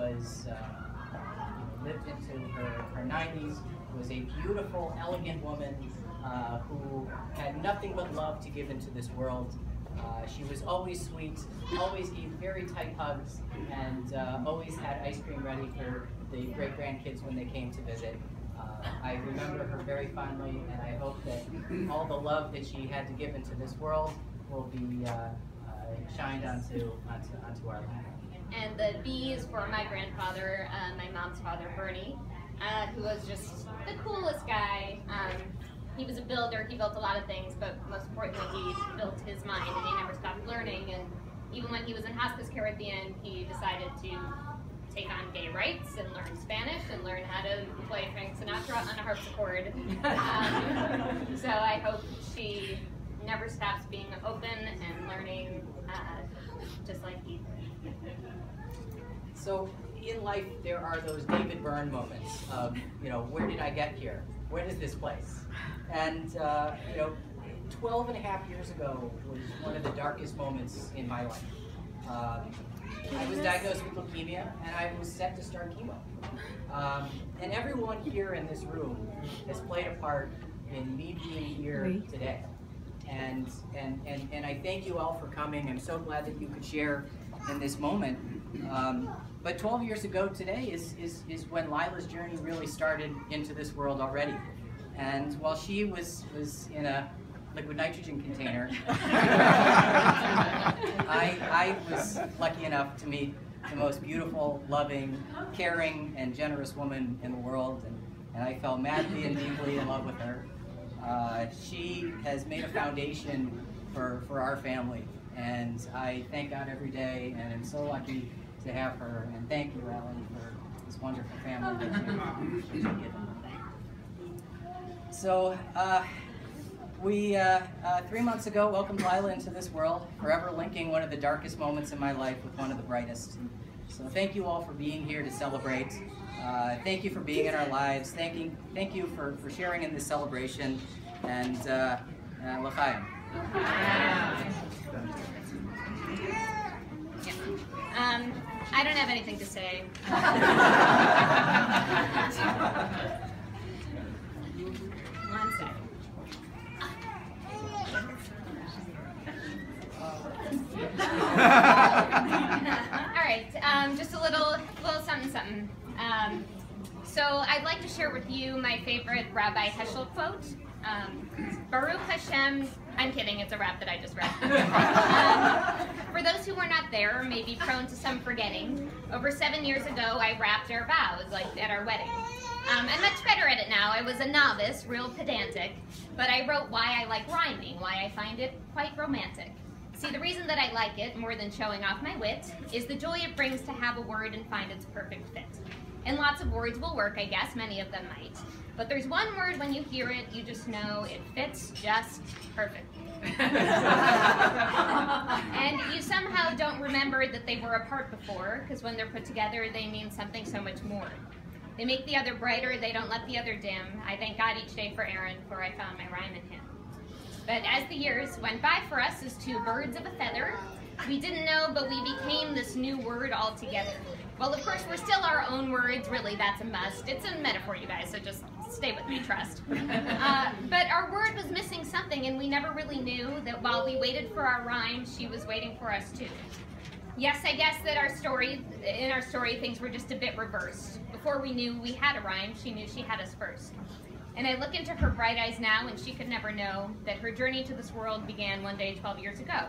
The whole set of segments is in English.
was lived into her 90s, was a beautiful, elegant woman who had nothing but love to give into this world. She was always sweet, always gave very tight hugs, and always had ice cream ready for the great-grandkids when they came to visit. I remember her very fondly, and I hope that all the love that she had to give into this world will be shined onto our land. And the B is for my grandfather, my mom's father, Bernie, who was just the coolest guy. He was a builder, he built a lot of things, but most importantly, he built his mind, and he never stopped learning. And even when he was in hospice care at the end, he decided to take on gay rights and learn Spanish and learn how to play Frank Sinatra on a harpsichord. So I hope she never stops being open and learning just like he did. So in life, there are those David Byrne moments of, where did I get here? Where is this place? And, 12 and a half years ago was one of the darkest moments in my life. I was diagnosed with leukemia, and I was set to start chemo. And everyone here in this room has played a part in me being here today. And I thank you all for coming. I'm so glad that you could share in this moment. But 12 years ago today is when Lilah's journey really started into this world already. And while she was in a liquid nitrogen container, I was lucky enough to meet the most beautiful, loving, caring, and generous woman in the world, and I fell madly and deeply in love with her. She has made a foundation for our family, and I thank God every day, and I'm so lucky to have her, and thank you, Ellen, for this wonderful family that you've given. So, we, 3 months ago, welcomed Lilah into this world, forever linking one of the darkest moments in my life with one of the brightest. So thank you all for being here to celebrate. Thank you for being in our lives. Thank you for sharing in this celebration. And L'chaim. I don't have anything to say. One second. All right, just a little something. So I'd like to share with you my favorite Rabbi Heschel quote. Baruch Hashem, I'm kidding, it's a rap that I just read. For those who were not there, or may be prone to some forgetting, over 7 years ago I rapped our vows, like at our wedding. I'm much better at it now. I was a novice, real pedantic, but I wrote why I like rhyming, why I find it quite romantic. See, the reason that I like it, more than showing off my wit, is the joy it brings to have a word and find its perfect fit. And lots of words will work, I guess, many of them might. But there's one word when you hear it, you just know it fits just perfectly. And you somehow don't remember that they were apart before, because when they're put together, they mean something so much more. They make the other brighter, they don't let the other dim. I thank God each day for Aaron, for I found my rhyme in him. But as the years went by for us as two birds of a feather, we didn't know, but we became this new word altogether. Well, of course, we're still our own words. Really, that's a must. It's a metaphor, you guys, so just stay with me, trust. But our word was missing something, and we never really knew that while we waited for our rhyme, she was waiting for us too. Yes, I guess that in our story, things were just a bit reversed. Before we knew we had a rhyme, she knew she had us first. And I look into her bright eyes now, and she could never know that her journey to this world began one day 12 years ago.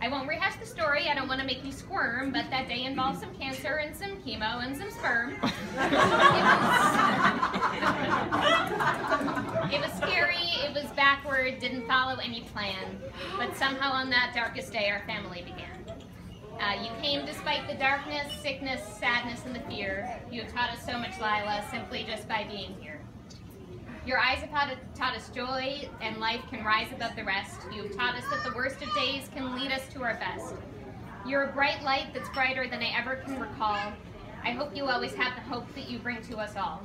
I won't rehash the story, I don't want to make you squirm, but that day involved some cancer and some chemo and some sperm. It was scary, it was backward, didn't follow any plan, but somehow on that darkest day our family began. You came despite the darkness, sickness, sadness, and the fear. You have taught us so much, Lilah, simply just by being here. Your eyes have taught us joy, and life can rise above the rest. You have taught us that the worst of days can lead us to our best. You're a bright light that's brighter than I ever can recall. I hope you always have the hope that you bring to us all.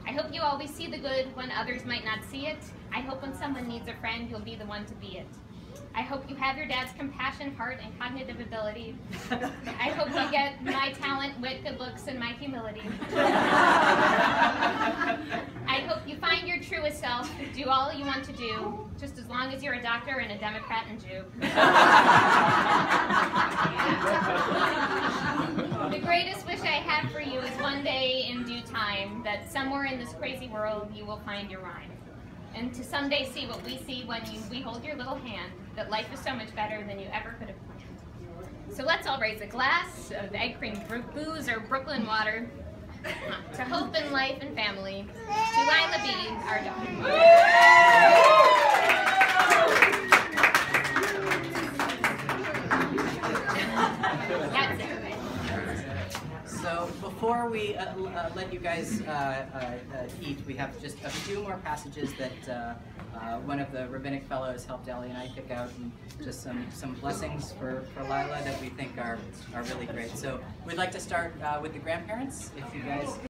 I hope you always see the good when others might not see it. I hope when someone needs a friend, you'll be the one to be it. I hope you have your dad's compassion, heart, and cognitive ability. I hope you get my talent, wit, good looks, and my humility. I hope you find your truest self, do all you want to do, just as long as you're a doctor and a Democrat and Jew. The greatest wish I have for you is one day in due time that somewhere in this crazy world you will find your rhyme. And to someday see what we see when we hold your little hand, that life is so much better than you ever could have planned. So let's all raise a glass of egg cream booze or Brooklyn water to hope in life and family, to Lilah Bea, our daughter. That's it. So before we let you guys eat, we have just a few more passages that one of the rabbinic fellows helped Ellie and I pick out, and just some blessings for Lilah that we think are really great. So we'd like to start with the grandparents, if you guys